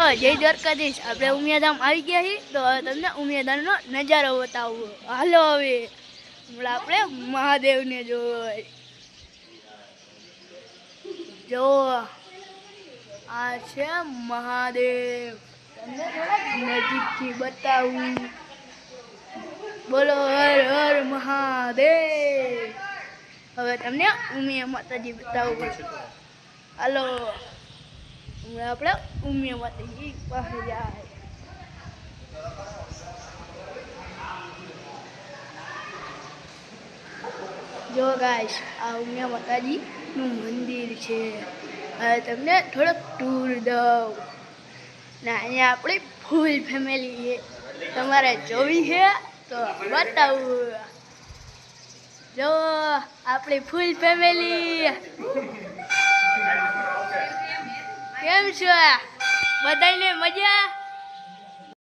જય દ્વારકાધીશ આપણે ઉમિયાધામ આવી ગયા છીએ તો તમને ઉમિયાધામનો નજારો બતાવું હાલો હવે હમણાં આપણે મહાદેવને જો આ છે મહાદેવ તમને નજીકથી બતાવું બોલો હર હર મહાદેવ હવે તમને ઉમિયા માતાજી બતાવું હાલો હમણાં આપણે ઉમિયા માતાજી પાસે જાય જો ગાઈસ આ ઉમિયા માતાજીનું મંદિર છે હવે તમને થોડોક ટૂર દઉં ને અહીંયા આપણી ફૂલ ફેમિલી છે તમારે જોવી છે તો બતાવું જો આપણી ફૂલ ફેમિલી કેમ છે બધાને મજા